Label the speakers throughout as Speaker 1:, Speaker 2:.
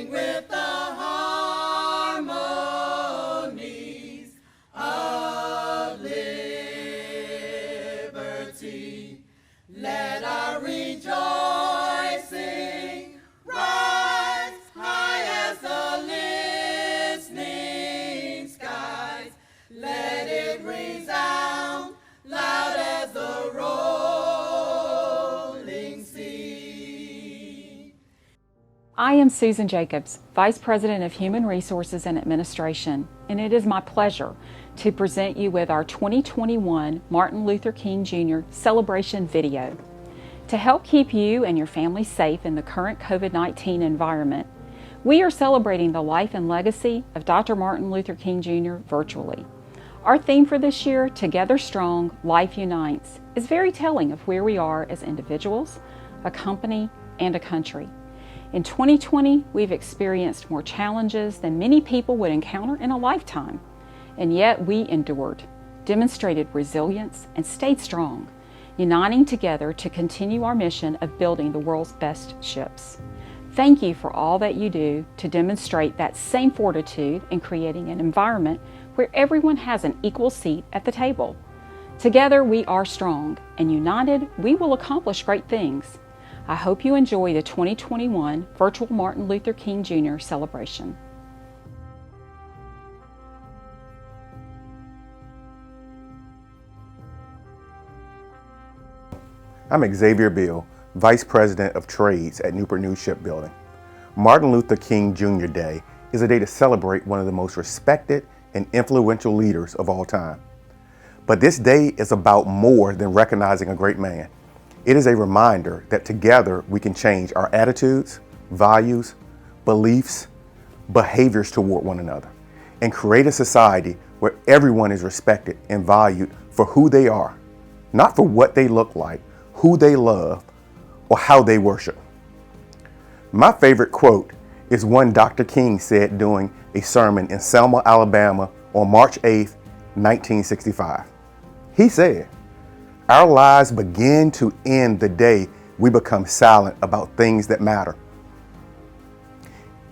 Speaker 1: sing with the harmonies of liberty. Let our rejoicing rise high as the listening skies. Let it resound loud as the rolling sea.
Speaker 2: I am Susan Jacobs, Vice President of Human Resources and Administration, and it is my pleasure to present you with our 2021 Martin Luther King Jr. celebration video. To help keep you and your family safe in the current COVID-19 environment, we are celebrating the life and legacy of Dr. Martin Luther King Jr. virtually. Our theme for this year, Together Strong, Life Unites, is very telling of where we are as individuals, a company, and a country. In 2020, we've experienced more challenges than many people would encounter in a lifetime, and yet we endured, demonstrated resilience, and stayed strong, uniting together to continue our mission of building the world's best ships. Thank you for all that you do to demonstrate that same fortitude in creating an environment where everyone has an equal seat at the table. Together we are strong, and united we will accomplish great things. I hope you enjoy the 2021 virtual Martin Luther King Jr. celebration.
Speaker 3: I'm Xavier Bill, Vice President of Trades at Newport News Shipbuilding. Martin Luther King Jr. Day is a day to celebrate one of the most respected and influential leaders of all time. But this day is about more than recognizing a great man. It is a reminder that together we can change our attitudes, values, beliefs, behaviors toward one another, and create a society where everyone is respected and valued for who they are, not for what they look like, who they love, or how they worship. My favorite quote is one Dr. King said during a sermon in Selma, Alabama on March 8, 1965. He said, "Our lives begin to end the day we become silent about things that matter."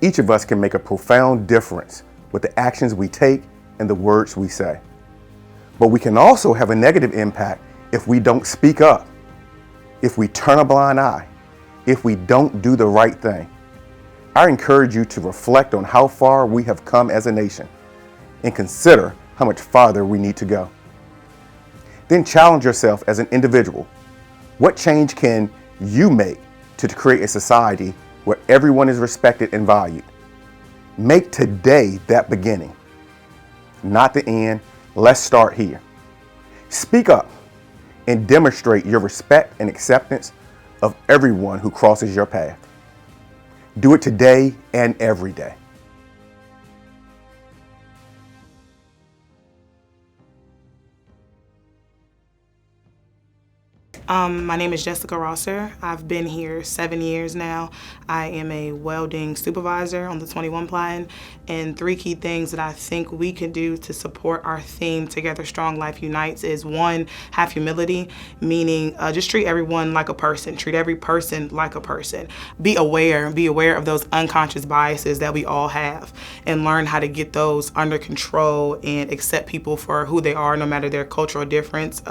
Speaker 3: Each of us can make a profound difference with the actions we take and the words we say. But we can also have a negative impact if we don't speak up, if we turn a blind eye, if we don't do the right thing. I encourage you to reflect on how far we have come as a nation and consider how much farther we need to go. Then challenge yourself as an individual. What change can you make to create a society where everyone is respected and valued? Make today that beginning, not the end. Let's start here. Speak up and demonstrate your respect and acceptance of everyone who crosses your path. Do it today and every day.
Speaker 4: My name is Jessica Rosser. I've been here 7 years now. I am a welding supervisor on the 21 Platen, and 3 key things that I think we can do to support our theme, Together Strong, Life Unites, is 1, have humility, meaning just treat everyone like a person, treat every person like a person. Be aware of those unconscious biases that we all have, and learn how to get those under control and accept people for who they are, no matter their cultural difference,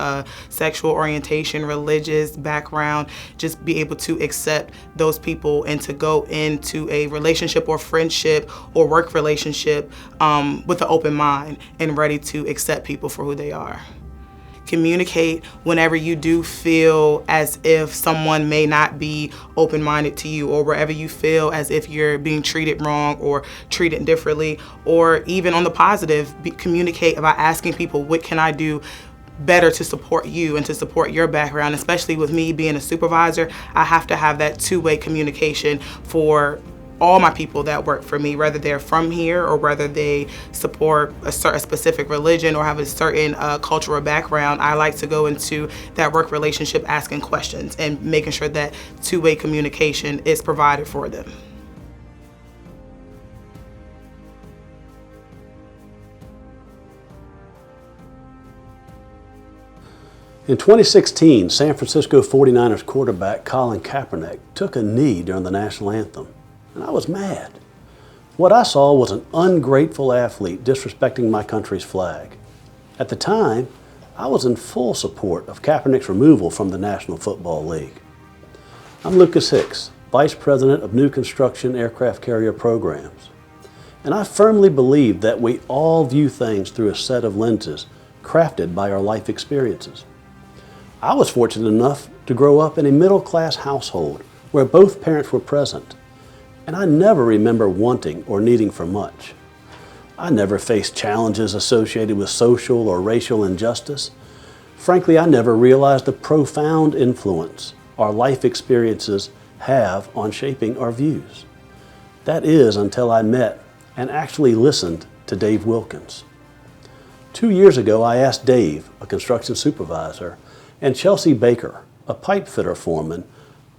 Speaker 4: sexual orientation, religious background. Just be able to accept those people and to go into a relationship or friendship or work relationship with an open mind and ready to accept people for who they are. Communicate whenever you do feel as if someone may not be open-minded to you, or wherever you feel as if you're being treated wrong or treated differently, or even on the positive, communicate by asking people, what can I do better to support you and to support your background. Especially with me being a supervisor, I have to have that two-way communication for all my people that work for me, whether they're from here or whether they support a specific religion or have a certain cultural background. I like to go into that work relationship asking questions and making sure that two-way communication is provided for them.
Speaker 5: In 2016, San Francisco 49ers quarterback Colin Kaepernick took a knee during the national anthem, and I was mad. What I saw was an ungrateful athlete disrespecting my country's flag. At the time, I was in full support of Kaepernick's removal from the National Football League. I'm Lucas Hicks, Vice President of New Construction Aircraft Carrier Programs. And I firmly believe that we all view things through a set of lenses crafted by our life experiences. I was fortunate enough to grow up in a middle-class household where both parents were present, and I never remember wanting or needing for much. I never faced challenges associated with social or racial injustice. Frankly, I never realized the profound influence our life experiences have on shaping our views. That is until I met and actually listened to Dave Wilkins. 2 years ago, I asked Dave, a construction supervisor, and Chelsea Baker, a pipe fitter foreman,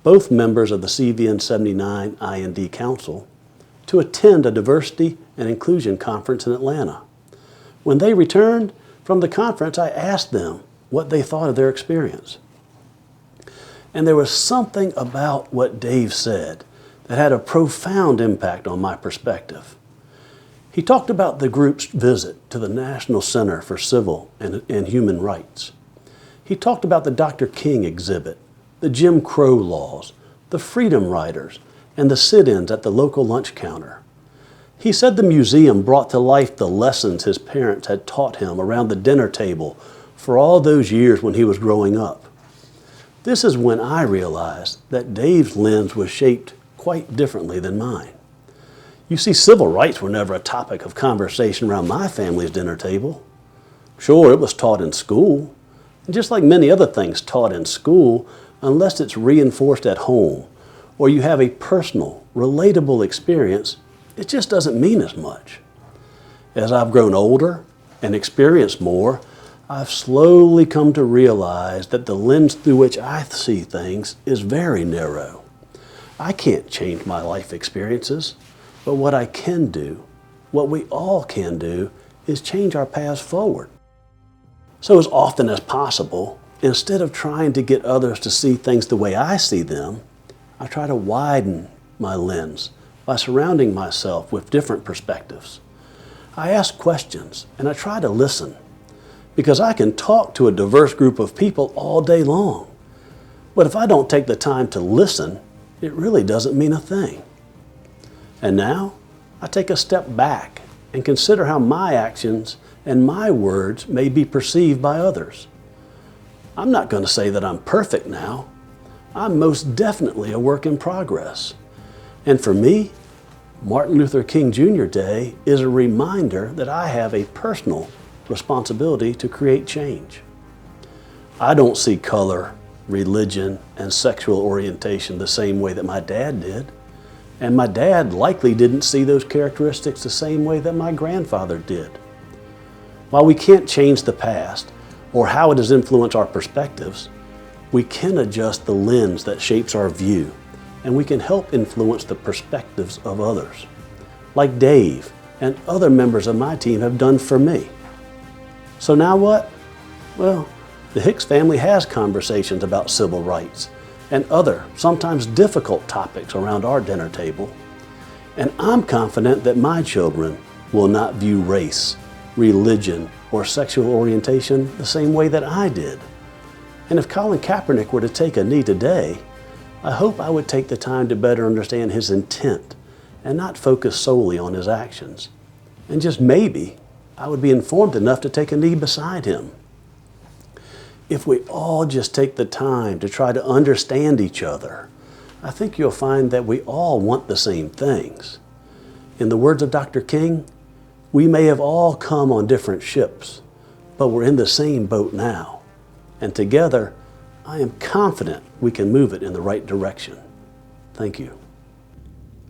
Speaker 5: both members of the CVN 79 I&D Council, to attend a diversity and inclusion conference in Atlanta. When they returned from the conference, I asked them what they thought of their experience. And there was something about what Dave said that had a profound impact on my perspective. He talked about the group's visit to the National Center for Civil and Human Rights. He talked about the Dr. King exhibit, the Jim Crow laws, the Freedom Riders, and the sit-ins at the local lunch counter. He said the museum brought to life the lessons his parents had taught him around the dinner table for all those years when he was growing up. This is when I realized that Dave's lens was shaped quite differently than mine. You see, civil rights were never a topic of conversation around my family's dinner table. Sure, it was taught in school, and just like many other things taught in school, unless it's reinforced at home or you have a personal, relatable experience, it just doesn't mean as much. As I've grown older and experienced more, I've slowly come to realize that the lens through which I see things is very narrow. I can't change my life experiences. But what I can do, what we all can do, is change our paths forward. So as often as possible, instead of trying to get others to see things the way I see them, I try to widen my lens by surrounding myself with different perspectives. I ask questions and I try to listen, because I can talk to a diverse group of people all day long. But if I don't take the time to listen, it really doesn't mean a thing. And now, I take a step back and consider how my actions and my words may be perceived by others. I'm not going to say that I'm perfect now. I'm most definitely a work in progress. And for me, Martin Luther King Jr. Day is a reminder that I have a personal responsibility to create change. I don't see color, religion, and sexual orientation the same way that my dad did. And my dad likely didn't see those characteristics the same way that my grandfather did. While we can't change the past or how it has influenced our perspectives, we can adjust the lens that shapes our view, and we can help influence the perspectives of others, like Dave and other members of my team have done for me. So now what? Well, the Hicks family has conversations about civil rights and other, sometimes difficult topics around our dinner table. And I'm confident that my children will not view race, religion, or sexual orientation the same way that I did. And if Colin Kaepernick were to take a knee today, I hope I would take the time to better understand his intent and not focus solely on his actions. And just maybe, I would be informed enough to take a knee beside him. If we all just take the time to try to understand each other, I think you'll find that we all want the same things. In the words of Dr. King, we may have all come on different ships, but we're in the same boat now. And together, I am confident we can move it in the right direction. Thank you.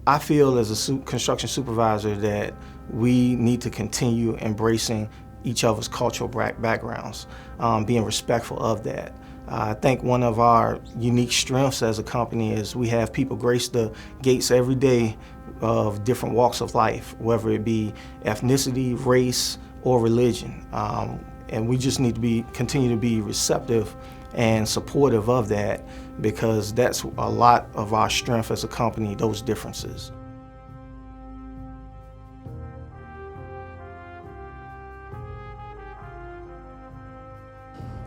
Speaker 6: I feel as a construction supervisor that we need to continue embracing each other's cultural backgrounds, being respectful of that. I think one of our unique strengths as a company is we have people grace the gates every day of different walks of life, whether it be ethnicity, race, or religion. And we just need to continue to be receptive and supportive of that, because that's a lot of our strength as a company, those differences.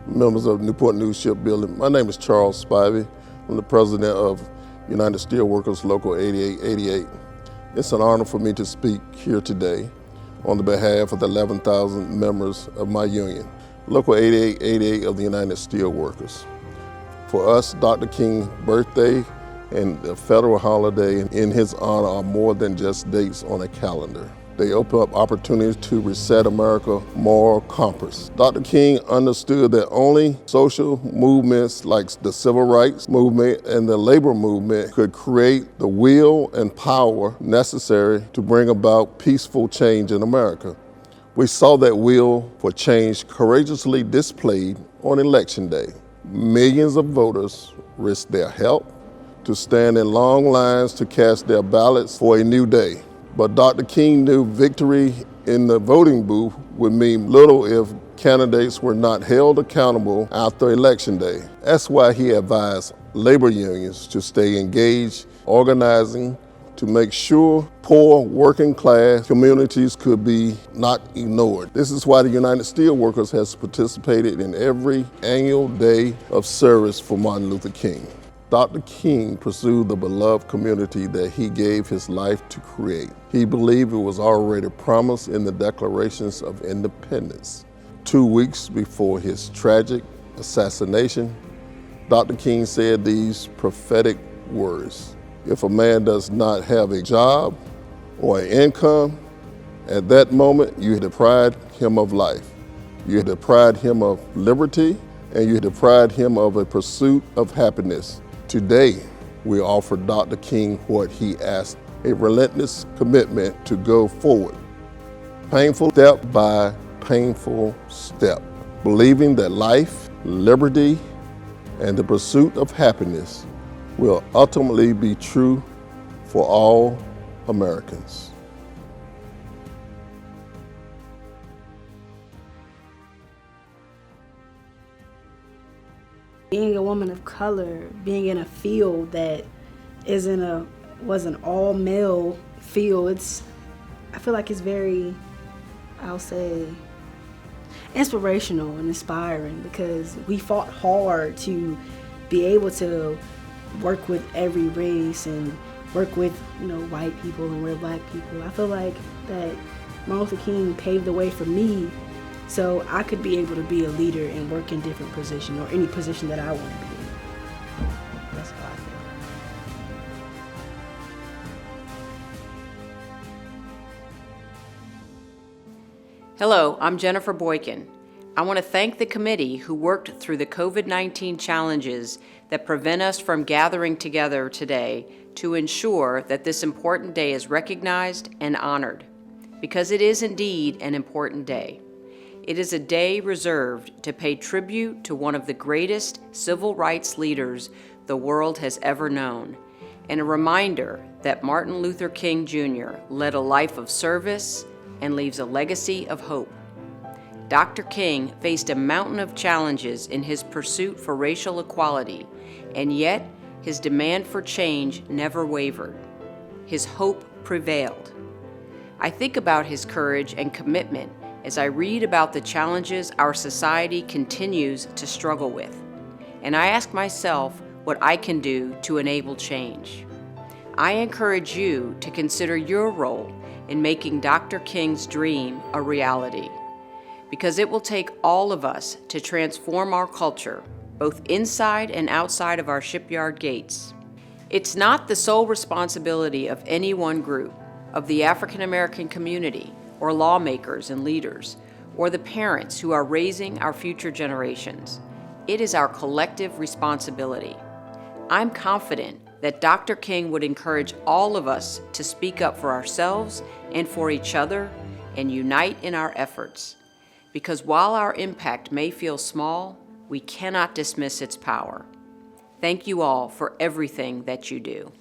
Speaker 7: members of Newport News Shipbuilding. My name is Charles Spivey. I'm the president of United Steelworkers Local 8888. It's an honor for me to speak here today on the behalf of the 11,000 members of my union, Local 8888 of the United Steelworkers. For us, Dr. King's birthday and the federal holiday in his honor are more than just dates on a calendar. They open up opportunities to reset America's moral compass. Dr. King understood that only social movements like the civil rights movement and the labor movement could create the will and power necessary to bring about peaceful change in America. We saw that will for change courageously displayed on Election Day. Millions of voters risked their health to stand in long lines to cast their ballots for a new day. But Dr. King knew victory in the voting booth would mean little if candidates were not held accountable after Election Day. That's why he advised labor unions to stay engaged, organizing to make sure poor working class communities could be not ignored. This is why the United Steelworkers has participated in every annual day of service for Martin Luther King. Dr. King pursued the beloved community that he gave his life to create. He believed it was already promised in the Declarations of Independence. 2 weeks before his tragic assassination, Dr. King said these prophetic words: "If a man does not have a job or an income, at that moment you deprive him of life. You deprive him of liberty, and you deprive him of a pursuit of happiness." Today, we offer Dr. King what he asked, a relentless commitment to go forward, painful step by painful step, believing that life, liberty, and the pursuit of happiness will ultimately be true for all Americans.
Speaker 8: Being a woman of color, being in a field that was an all male field, I feel like it's very, I'll say, inspirational and inspiring, because we fought hard to be able to work with every race and work with, white people and we're Black people. I feel like that Martin Luther King paved the way for me so I could be able to be a leader and work in different positions, or any position that I want to be in. That's how I feel.
Speaker 9: Hello, I'm Jennifer Boykin. I want to thank the committee who worked through the COVID-19 challenges that prevent us from gathering together today to ensure that this important day is recognized and honored, because it is indeed an important day. It is a day reserved to pay tribute to one of the greatest civil rights leaders the world has ever known, and a reminder that Martin Luther King Jr. led a life of service and leaves a legacy of hope. Dr. King faced a mountain of challenges in his pursuit for racial equality, and yet his demand for change never wavered. His hope prevailed. I think about his courage and commitment as I read about the challenges our society continues to struggle with, and I ask myself what I can do to enable change. I encourage you to consider your role in making Dr. King's dream a reality, because it will take all of us to transform our culture, both inside and outside of our shipyard gates. It's not the sole responsibility of any one group, of the African American community, or lawmakers and leaders, or the parents who are raising our future generations. It is our collective responsibility. I'm confident that Dr. King would encourage all of us to speak up for ourselves and for each other and unite in our efforts. Because while our impact may feel small, we cannot dismiss its power. Thank you all for everything that you do.